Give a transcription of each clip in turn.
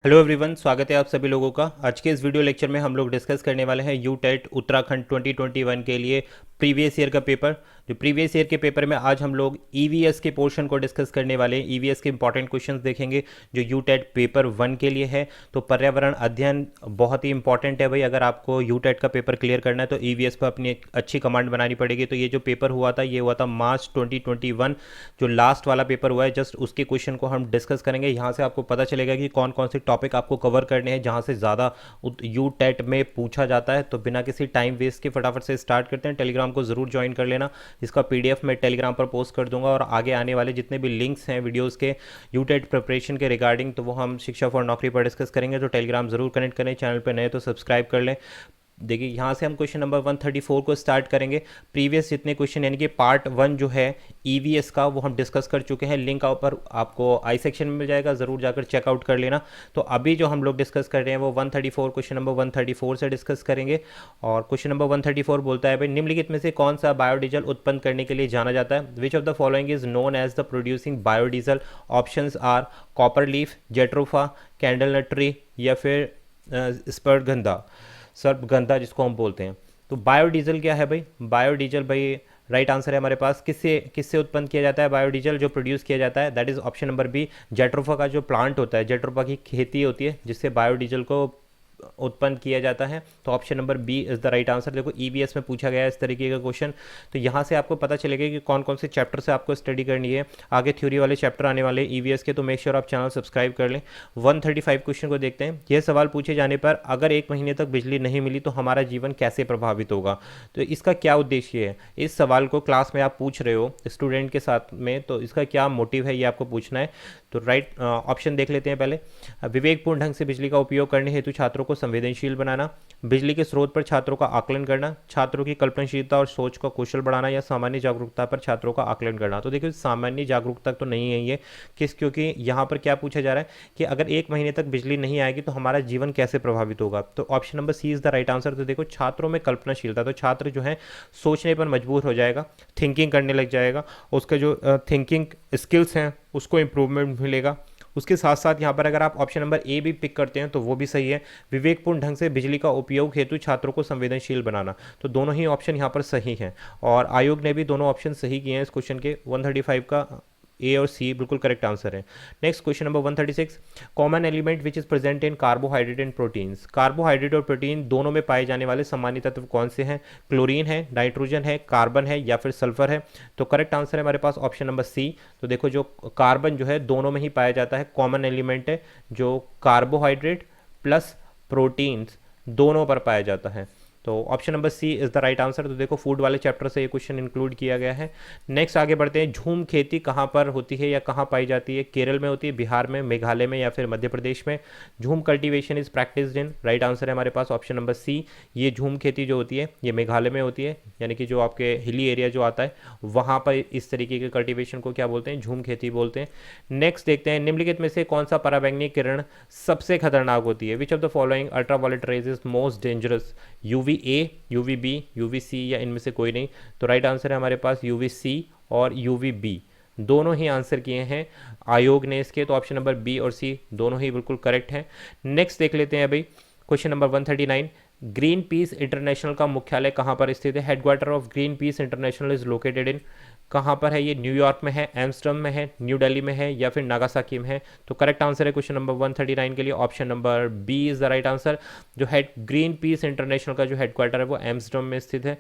Hello everyone, स्वागत है आप सभी लोगों का। आज के इस वीडियो लेक्चर में हम लोग डिस्कस करने वाले हैं यू टेट उत्तराखंड 2021 के लिए प्रीवियस ईयर का पेपर। जो प्रीवियस ईयर के पेपर में आज हम लोग ईवीएस के पोर्शन को डिस्कस करने वाले हैं। ईवीएस के इंपॉर्टेंट क्वेश्चंस देखेंगे जो यू टेट पेपर 1 के लिए है। तो पर्यावरण अध्ययन बहुत ही इंपॉर्टेंट है भाई। अगर आपको यू टेट का पेपर क्लियर करना है तो ईवीएस पर अपनी एक अच्छी कमांड बनानी पड़ेगी। तो ये जो पेपर हुआ था ये हुआ था मार्च 2021, जो लास्ट वाला पेपर हुआ है, जस्ट उसके क्वेश्चन को हम डिस्कस करेंगे। यहाँ से आपको पता चलेगा कि कौन कौन से टॉपिक आपको कवर करने हैं जहाँ से ज़्यादा यू टेट में पूछा जाता है। तो बिना किसी टाइम वेस्ट के फटाफट से स्टार्ट करते हैं। टेलीग्राम को ज़रूर ज्वाइन कर लेना, इसका पीडीएफ मैं टेलीग्राम पर पोस्ट कर दूंगा। और आगे आने वाले जितने भी लिंक्स हैं वीडियोज़ के यू टेट प्रिपरेशन के रिगार्डिंग, तो वो हम शिक्षा फॉर नौकरी पर डिस्कस करेंगे। तो टेलीग्राम ज़रूर कनेक्ट करें, चैनल पर नए तो सब्सक्राइब कर लें। देखिए यहाँ से हम क्वेश्चन नंबर 134 को स्टार्ट करेंगे। प्रीवियस जितने क्वेश्चन यानी कि पार्ट 1 जो है ईवीएस का वो हम डिस्कस कर चुके हैं। लिंक ऊपर आपको आई सेक्शन में मिल जाएगा, ज़रूर जाकर चेकआउट कर लेना। तो अभी जो हम लोग डिस्कस कर रहे हैं वो 134 क्वेश्चन नंबर 134 से डिस्कस करेंगे। और क्वेश्चन नंबर 134 बोलता है भाई, निम्नलिखित में से कौन सा बायोडीजल उत्पन्न करने के लिए जाना जाता है? Which of the following is known as the producing biodiesel? Options are copper leaf, jatropha, candle nut tree या फिर स्पर्गंधा, सर्पगंधा जिसको हम बोलते हैं। तो बायोडीजल क्या है भाई? बायोडीजल भाई राइट आंसर है हमारे पास। किससे किससे उत्पन्न किया जाता है बायोडीजल? जो प्रोड्यूस किया जाता है that is option number B, jatropha का जो प्लांट होता है, जेट्रोफा की खेती होती है जिससे बायोडीजल को उत्पन्न किया जाता है। तो option number B is the right answer. देखो ईवीएस में पूछा गया है इस तरीके का क्वेश्चन। तो यहाँ से आपको पता चलेगा कि कौन कौन से चैप्टर से आपको स्टडी करनी है। आगे थ्योरी वाले चैप्टर आने वाले ईवीएस के, तो मेक श्योर आप चैनल सब्सक्राइब कर लें। 135 क्वेश्चन को देखते हैं। यह सवाल पूछे जाने पर अगर 1 महीने तक बिजली नहीं मिली तो हमारा जीवन कैसे प्रभावित होगा? तो इसका क्या उद्देश्य है? इस सवाल को क्लास में आप पूछ रहे हो स्टूडेंट के साथ में, तो इसका क्या मोटिव है ये आपको पूछना है। तो राइट ऑप्शन देख लेते हैं पहले। विवेकपूर्ण ढंग से बिजली का उपयोग करने हेतु छात्रों को संवेदनशील बनाना, बिजली के स्रोत पर छात्रों का आकलन करना, छात्रों की कल्पनाशीलता और सोच को कुशल बढ़ाना, या सामान्य जागरूकता पर छात्रों का आकलन करना। तो देखिए सामान्य जागरूकता तो नहीं है ये, क्योंकि यहाँ पर क्या पूछा जा रहा है कि अगर 1 महीने तक बिजली नहीं आएगी तो हमारा जीवन कैसे प्रभावित होगा। तो option number C is the right answer. तो देखो छात्रों में कल्पनाशीलता, तो छात्र जो है सोचने पर मजबूर हो जाएगा, थिंकिंग करने लग जाएगा, उसके जो थिंकिंग स्किल्स हैं उसको इम्प्रूवमेंट मिलेगा। उसके साथ साथ यहाँ पर अगर आप ऑप्शन नंबर ए भी पिक करते हैं तो वो भी सही है, विवेकपूर्ण ढंग से बिजली का उपयोग हेतु छात्रों को संवेदनशील बनाना। तो दोनों ही ऑप्शन यहाँ पर सही हैं और आयोग ने भी दोनों ऑप्शन सही किए हैं इस क्वेश्चन के। 135 का ए और सी बिल्कुल करेक्ट आंसर है। Next question number 136, common element which is present in carbohydrate and proteins? Carbohydrate और प्रोटीन दोनों में पाए जाने वाले सामान्य तत्व कौन से हैं? क्लोरीन है, नाइट्रोजन है, कार्बन है या फिर सल्फर है? तो करेक्ट आंसर है हमारे पास ऑप्शन नंबर सी। तो देखो जो कार्बन जो है दोनों में ही पाया जाता है, कॉमन एलिमेंट है जो कार्बोहाइड्रेट प्लस प्रोटीन्स दोनों पर पाया जाता है। तो option number C is the right answer. तो देखो फूड वाले चैप्टर से ये क्वेश्चन इंक्लूड किया गया है। नेक्स्ट आगे बढ़ते हैं। झूम खेती कहाँ पर होती है या कहाँ पाई जाती है? केरल में होती है, बिहार में, मेघालय में या फिर मध्य प्रदेश में? झूम cultivation is practised in, right answer है हमारे पास ऑप्शन नंबर सी। ये झूम खेती जो होती है ये मेघालय में होती है, यानी कि जो आपके हिली एरिया जो आता है वहाँ पर इस तरीके के कल्टीवेशन को क्या बोलते हैं? झूम खेती बोलते हैं। नेक्स्ट देखते हैं, निम्नलिखित में से कौन सा पराबैंगनी किरण सबसे खतरनाक होती है? Which of the following ultraviolet rays is most dangerous? UV A, UV B, UV C या इनमें से कोई नहीं? तो राइट आंसर है हमारे पास यूवी सी और यूवी बी, दोनों ही आंसर किए हैं आयोग ने इसके। तो ऑप्शन नंबर बी और सी दोनों ही बिल्कुल करेक्ट हैं। नेक्स्ट देख लेते हैं अभी question number 139, green peas International का मुख्यालय कहाँ पर स्थित है? Headquarter of green peas international is located in, कहाँ पर है ये? न्यूयॉर्क में है, एम्स्टर्डम में है, न्यू दिल्ली में है या फिर नागासाकी में है? तो करेक्ट आंसर है क्वेश्चन नंबर 139 के लिए option number B is the right answer. जो हेड ग्रीन पीस इंटरनेशनल का जो हेडक्वार्टर है वो एम्स्टर्डम में स्थित है।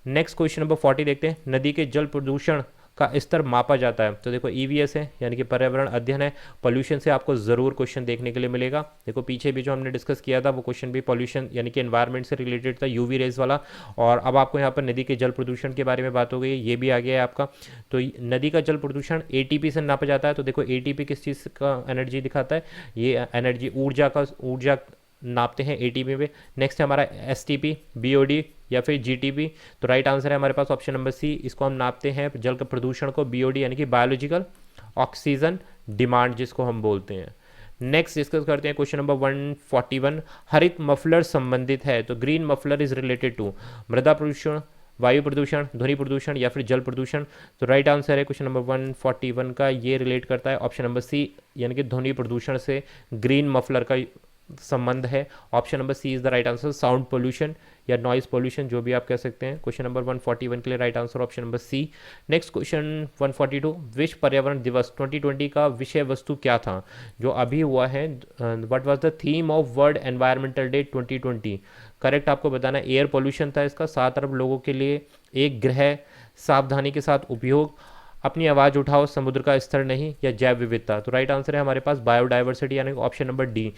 नेक्स्ट क्वेश्चन नंबर 40 देखते हैं, नदी के जल प्रदूषण का स्तर मापा जाता है? तो देखो ईवीएस है यानी कि पर्यावरण अध्ययन है, पॉल्यूशन से आपको ज़रूर क्वेश्चन देखने के लिए मिलेगा। देखो पीछे भी जो हमने डिस्कस किया था वो क्वेश्चन भी पॉल्यूशन यानी कि एनवायरनमेंट से रिलेटेड था, यूवी रेज वाला। और अब आपको यहाँ पर नदी के जल प्रदूषण के बारे में बात हो गई, ये भी आ गया है आपका। तो नदी का जल प्रदूषण एटीपी से नापा जाता है। तो देखो एटीपी किस चीज़ का एनर्जी दिखाता है? ये एनर्जी ऊर्जा नापते हैं एटीपी में। नेक्स्ट है हमारा एसटीपी, बीओडी या फिर जीटीपी। तो राइट आंसर है हमारे पास ऑप्शन नंबर सी, इसको हम नापते हैं जल के प्रदूषण को, बीओडी यानी कि बायोलॉजिकल ऑक्सीजन डिमांड जिसको हम बोलते हैं। नेक्स्ट डिस्कस करते हैं क्वेश्चन नंबर 141, हरित मफलर संबंधित है? तो green muffler is related to मृदा प्रदूषण, वायु प्रदूषण, ध्वनि प्रदूषण या फिर जल प्रदूषण। तो राइट आंसर है क्वेश्चन नंबर 141 का, ये रिलेट करता है ऑप्शन नंबर सी, यानी कि ध्वनि प्रदूषण से ग्रीन मफलर का संबंध है। Option number C is the right answer. Sound pollution या नॉइज पोल्यूशन, जो भी आप कह सकते हैं। क्वेश्चन नंबर 141 के लिए right answer option number C. Next question 142, विश्व पर्यावरण दिवस 2020 का विषय वस्तु क्या था, जो अभी हुआ है। What was the theme of world environmental day 2020? Correct आपको बताना, एयर पोल्यूशन था इसका। 7 अरब लोगों के लिए एक ग्रह, सावधानी के साथ उपयोग, अपनी आवाज़ उठाओ, समुद्र का स्तर नहीं, या जैव विविधता। तो राइट आंसर है हमारे पास बायोडाइवर्सिटी, यानी ऑप्शन नंबर डी,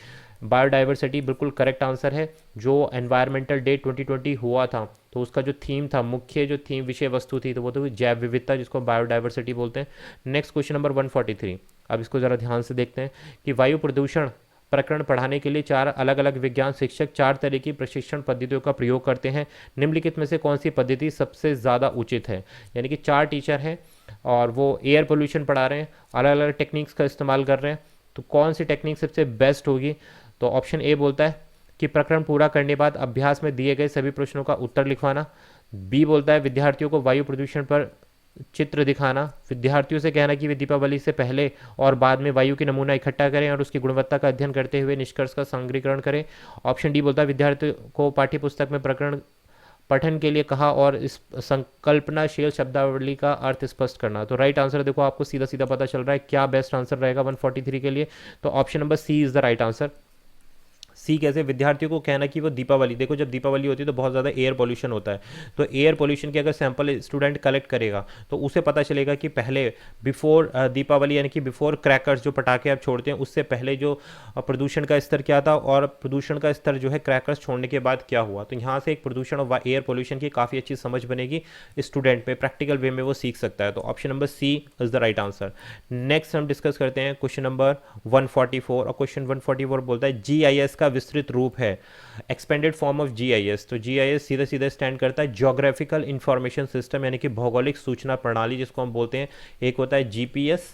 बायोडाइवर्सिटी बिल्कुल करेक्ट आंसर है। जो एनवायरमेंटल डे 2020 हुआ था, तो उसका जो थीम था, मुख्य जो थीम विषय वस्तु थी, तो वो तो जैव विविधता, जिसको बायोडाइवर्सिटी बोलते हैं। नेक्स्ट क्वेश्चन नंबर 143, अब इसको ज़रा ध्यान से देखते हैं कि वायु प्रदूषण प्रकरण पढ़ाने के लिए 4 अलग अलग विज्ञान शिक्षक 4 तरह की प्रशिक्षण पद्धतियों का प्रयोग करते हैं। निम्नलिखित में से कौन सी पद्धति सबसे ज़्यादा उचित है? यानी कि 4 टीचर हैं और वो एयर पोल्यूशन पढ़ा रहे हैं, अलग अलग टेक्निक्स का इस्तेमाल कर रहे हैं, तो कौन सी टेक्निक सबसे बेस्ट होगी? तो ऑप्शन ए बोलता है कि प्रकरण पूरा करने के बाद अभ्यास में दिए गए सभी प्रश्नों का उत्तर लिखवाना। बी बोलता है विद्यार्थियों को वायु प्रदूषण पर चित्र दिखाना, विद्यार्थियों से कहना कि वे दीपावली से पहले और बाद में वायु की नमूना इकट्ठा करें और उसकी गुणवत्ता का अध्ययन करते हुए निष्कर्ष का संग्रहीकरण करें। ऑप्शन डी बोलता है विद्यार्थियों को पाठ्यपुस्तक में प्रकरण पठन के लिए कहा और इस संकल्पनाशील शब्दावली का अर्थ स्पष्ट करना। तो राइट आंसर देखो, आपको सीधा सीधा पता चल रहा है क्या बेस्ट आंसर रहेगा 143 के लिए। तो option number C is the right answer. C कैसे? विद्यार्थियों को कहना कि वो दीपावली, देखो जब दीपावली होती है तो बहुत ज़्यादा एयर पोल्यूशन होता है, तो एयर पोल्यूशन के अगर सैंपल स्टूडेंट कलेक्ट करेगा तो उसे पता चलेगा कि पहले बिफोर दीपावली, यानी कि बिफोर क्रैकर्स, जो पटाखे आप छोड़ते हैं, उससे पहले जो प्रदूषण का स्तर क्या था और प्रदूषण का स्तर जो है क्रैकर्स छोड़ने के बाद क्या हुआ। तो यहाँ से एक प्रदूषण और एयर पोल्यूशन की काफ़ी अच्छी समझ बनेगी स्टूडेंट में, प्रैक्टिकल वे में वो सीख सकता है। तो option number C is the right answer. Next हम डिस्कस करते हैं क्वेश्चन नंबर 144, और क्वेश्चन 144 बोलता है GIS का विस्तृत रूप है, एक्सपेंडेड फॉर्म ऑफ GIS। तो GIS सीधा सीधा स्टैंड करता है ज्योग्राफिकल इंफॉर्मेशन सिस्टम, यानी कि भौगोलिक सूचना प्रणाली जिसको हम बोलते हैं। एक होता है GPS,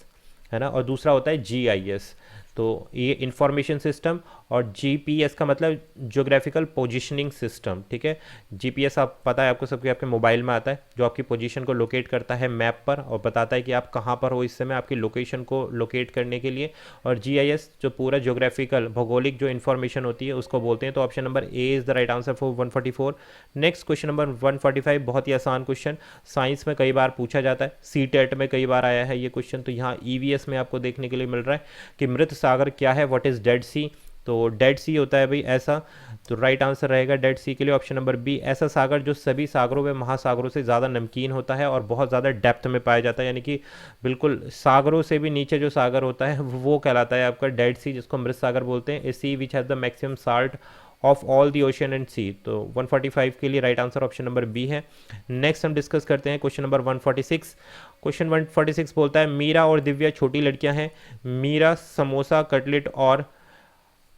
है ना, और दूसरा होता है GIS। तो ये इंफॉर्मेशन सिस्टम, और GPS का मतलब ज्योग्राफिकल पोजीशनिंग सिस्टम, ठीक है। GPS आप पता है आपको सबके, आपके मोबाइल में आता है, जो आपकी पोजीशन को लोकेट करता है मैप पर और बताता है कि आप कहाँ पर हो इस समय, आपकी लोकेशन को लोकेट करने के लिए। और GIS जो पूरा ज्योग्राफिकल भौगोलिक जो इन्फॉर्मेशन होती है उसको बोलते हैं। तो option number A is the right answer for 144। Next question number 145, बहुत ही आसान क्वेश्चन, साइंस में कई बार पूछा जाता है, CTET में कई बार आया है ये क्वेश्चन। तो यहाँ EVS में आपको देखने के लिए मिल रहा है कि मृत सागर क्या है, व्हाट इज़ डेड सी। तो डेड सी होता है भाई ऐसा, तो राइट आंसर रहेगा डेड सी के लिए ऑप्शन नंबर बी, ऐसा सागर जो सभी सागरों व महासागरों से ज़्यादा नमकीन होता है और बहुत ज़्यादा डेप्थ में पाया जाता है, यानी कि बिल्कुल सागरों से भी नीचे जो सागर होता है वो कहलाता है आपका डेड सी, जिसको मृत सागर बोलते हैं। A sea which has the maximum salt of all the ocean and sea. तो 145 के लिए right answer option number B है। नेक्स्ट हम डिस्कस करते हैं क्वेश्चन नंबर 146। क्वेश्चन 146 बोलता है मीरा और दिव्या छोटी लड़कियां हैं। मीरा समोसा, कटलेट और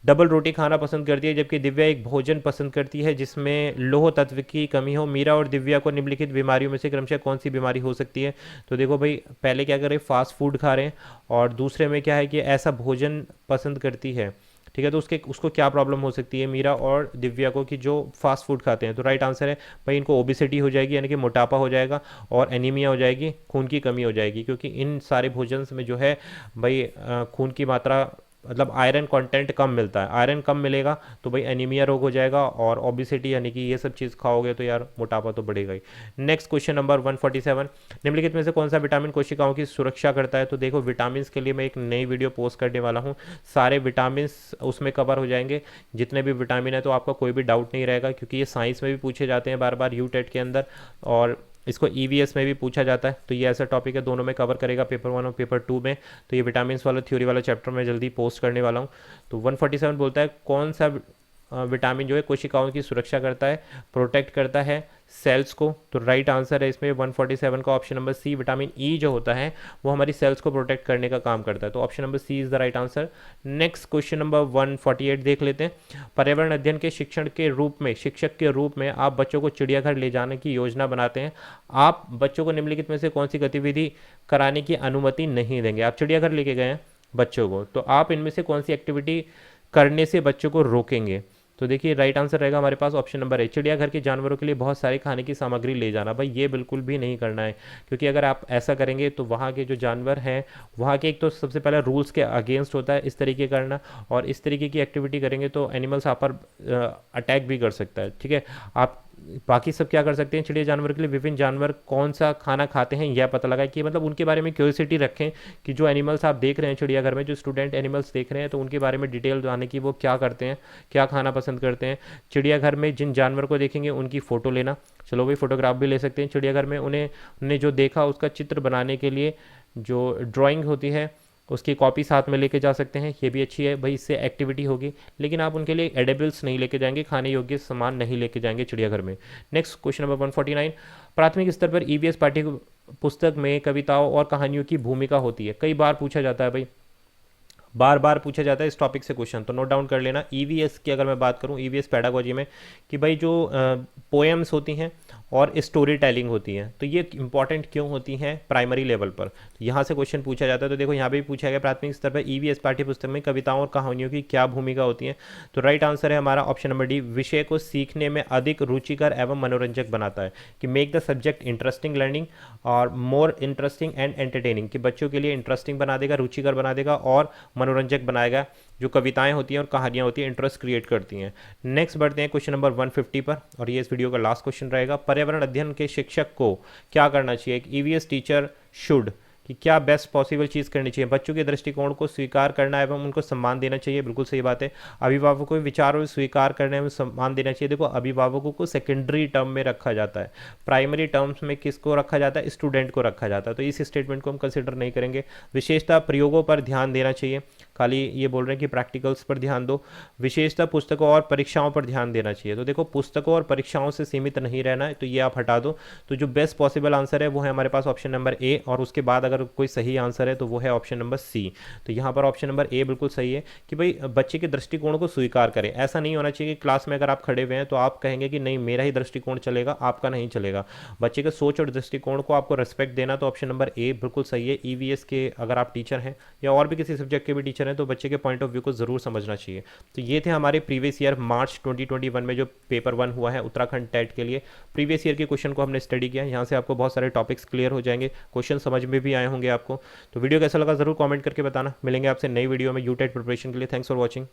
डबल रोटी खाना पसंद करती है, जबकि दिव्या एक भोजन पसंद करती है जिसमें लौह तत्व की कमी हो। मीरा और दिव्या को निम्नलिखित बीमारियों में से क्रमशः कौन सी बीमारी हो सकती है? तो देखो भाई, पहले क्या कर रहे हैं, फास्ट फूड खा रहे हैं, और दूसरे में क्या है कि ऐसा भोजन पसंद करती है, ठीक है। तो उसको क्या प्रॉब्लम हो सकती है मीरा और दिव्या को, कि जो फास्ट फूड खाते हैं? तो राइट आंसर है भाई, इनको ओबिसिटी हो जाएगी, यानी कि मोटापा हो जाएगा, और एनीमिया हो जाएगी, खून की कमी हो जाएगी, क्योंकि इन सारे भोजन में जो है भाई खून की मात्रा, मतलब आयरन कंटेंट कम मिलता है। आयरन कम मिलेगा तो भाई एनीमिया रोग हो जाएगा, और ओबिसिटी यानी कि ये सब चीज़ खाओगे तो यार मोटापा तो बढ़ेगा ही। नेक्स्ट क्वेश्चन नंबर 147, निम्नलिखित में से कौन सा विटामिन कोशिकाओं की सुरक्षा करता है? तो देखो, विटामिन के लिए मैं एक नई वीडियो पोस्ट करने वाला हूँ, सारे विटामिन उसमें कवर हो जाएंगे, जितने भी विटामिन है, तो आपका कोई भी डाउट नहीं रहेगा, क्योंकि ये साइंस में भी पूछे जाते हैं बार बार यूटेट के अंदर, और इसको EVS में भी पूछा जाता है। तो ये ऐसा टॉपिक है, दोनों में कवर करेगा, पेपर 1 और पेपर 2 में। तो ये विटामिन वाला थ्योरी वाला चैप्टर मैं जल्दी पोस्ट करने वाला हूँ। तो 147 बोलता है कौन सा विटामिन जो है कोशिकाओं की सुरक्षा करता है, प्रोटेक्ट करता है सेल्स को? तो राइट आंसर है इसमें 147 का option number C, vitamin E जो होता है वो हमारी सेल्स को प्रोटेक्ट करने का काम करता है। तो option number C is the right answer. Next question number 148 देख लेते हैं। पर्यावरण अध्ययन के शिक्षण के रूप में, शिक्षक के रूप में आप बच्चों को चिड़ियाघर ले जाने की योजना बनाते हैं। आप बच्चों को निम्नलिखित में से कौन सी गतिविधि कराने की अनुमति नहीं देंगे? आप चिड़ियाघर लेके गए हैं बच्चों को, तो आप इनमें से कौन सी एक्टिविटी करने से बच्चों को रोकेंगे? तो देखिए राइट आंसर रहेगा हमारे पास ऑप्शन नंबर ए, चिड़ियाघर के जानवरों के लिए बहुत सारे खाने की सामग्री ले जाना। भाई ये बिल्कुल भी नहीं करना है, क्योंकि अगर आप ऐसा करेंगे तो वहाँ के जो जानवर हैं, वहाँ के एक तो सबसे पहले रूल्स के अगेंस्ट होता है इस तरीके करना, और इस तरीके की एक्टिविटी करेंगे तो एनिमल्स आप पर अटैक भी कर सकता है। ठीक है, आप बाकी सब क्या कर सकते हैं, चिड़िया जानवर के लिए विभिन्न जानवर कौन सा खाना खाते हैं यह पता लगा कि मतलब उनके बारे में क्यूरियोसिटी रखें कि जो एनिमल्स आप देख रहे हैं चिड़ियाघर में, जो स्टूडेंट एनिमल्स देख रहे हैं, तो उनके बारे में डिटेल जाने की वो क्या करते हैं, क्या खाना पसंद करते हैं। चिड़ियाघर में जिन जानवर को देखेंगे उनकी फ़ोटो लेना, चलो भाई फोटोग्राफ भी ले सकते हैं। चिड़ियाघर में उन्हें जो देखा उसका चित्र बनाने के लिए जो ड्राइंग होती है उसकी कॉपी साथ में लेके जा सकते हैं, ये भी अच्छी है भाई, इससे एक्टिविटी होगी। लेकिन आप उनके लिए एडेबल्स नहीं लेके जाएंगे, खाने योग्य सामान नहीं लेके जाएंगे चिड़ियाघर में। नेक्स्ट क्वेश्चन नंबर 149, प्राथमिक स्तर पर ईवीएस पाठ्य पुस्तक में कविताओं और कहानियों की भूमिका होती है। कई बार पूछा जाता है भाई, बार बार पूछा जाता है इस टॉपिक से क्वेश्चन, तो नोट डाउन कर लेना। ईवीएस की अगर मैं बात करूं, ईवीएस पेडागोजी में, कि भाई जो पोएम्स होती हैं और स्टोरी टेलिंग होती है, तो ये इंपॉर्टेंट क्यों होती हैं प्राइमरी लेवल पर, तो यहाँ से क्वेश्चन पूछा जाता है। तो देखो यहाँ पे भी पूछा गया प्राथमिक स्तर पर ईवीएस पाठ्य पुस्तक में कविताओं और कहानियों की क्या भूमिका होती है। तो राइट आंसर है हमारा ऑप्शन नंबर डी, विषय को सीखने में अधिक रुचिकर एवं मनोरंजक बनाता है, कि make the subject interesting learning और मोर इंटरेस्टिंग एंड एंटरटेनिंग, कि बच्चों के लिए इंटरेस्टिंग बना देगा, रुचिकर बना देगा और मनोरंजक बनाएगा। जो कविताएं होती हैं और कहानियां होती हैं इंटरेस्ट क्रिएट करती हैं। नेक्स्ट बढ़ते हैं क्वेश्चन नंबर 150 पर, और ये इस वीडियो का लास्ट क्वेश्चन रहेगा। पर्यावरण अध्ययन के शिक्षक को क्या करना चाहिए, एक ईवीएस टीचर शुड, कि क्या बेस्ट पॉसिबल चीज़ करनी चाहिए, बच्चों के दृष्टिकोण को स्वीकार करना एवं उनको सम्मान देना चाहिए, बिल्कुल सही बात है। अभिभावकों के विचारों को स्वीकार करने में सम्मान देना चाहिए। देखो अभिभावकों को सेकेंडरी टर्म में रखा जाता है, प्राइमरी टर्म्स में किसको रखा जाता है, स्टूडेंट को रखा जाता है, तो इस स्टेटमेंट को हम कंसिडर नहीं करेंगे। विशेषता प्रयोगों पर ध्यान देना चाहिए, खाली ये बोल रहे हैं कि प्रैक्टिकल्स पर ध्यान दो। विशेषता पुस्तकों और परीक्षाओं पर ध्यान देना चाहिए, तो देखो पुस्तकों और परीक्षाओं से सीमित नहीं रहना है, तो ये आप हटा दो। तो जो बेस्ट पॉसिबल आंसर है वो है हमारे पास ऑप्शन नंबर ए, और उसके बाद अगर कोई सही आंसर है तो वो है ऑप्शन नंबर सी। तो यहाँ पर ऑप्शन नंबर ए बिल्कुल सही है कि भाई बच्चे के दृष्टिकोण को स्वीकार करें। ऐसा नहीं होना चाहिए कि क्लास में अगर आप खड़े हुए हैं तो आप कहेंगे कि नहीं मेरा ही दृष्टिकोण चलेगा, आपका नहीं चलेगा। बच्चे के सोच और दृष्टिकोण को आपको रिस्पेक्ट देना, तो ऑप्शन नंबर ए बिल्कुल सही है। ईवीएस के अगर आप टीचर हैं या और भी किसी सब्जेक्ट के भी टीचर हैं तो बच्चे के पॉइंट ऑफ व्यू को जरूर समझना चाहिए। तो ये थे हमारे प्रीवियस ईयर मार्च 2021 में जो पेपर 1 हुआ है उत्तराखंड टेट के लिए। प्रीवियस ईयर के क्वेश्चन को हमने स्टडी किया, यहाँ से आपको बहुत सारे टॉपिक्स क्लियर हो जाएंगे, क्वेश्चन समझ में भी आए होंगे आपको। तो वीडियो कैसा लगा जरूर कमेंट करके बताना। मिलेंगे आपसे नई वीडियो में यूटेट प्रिपरेशन के लिए। Thanks for watching.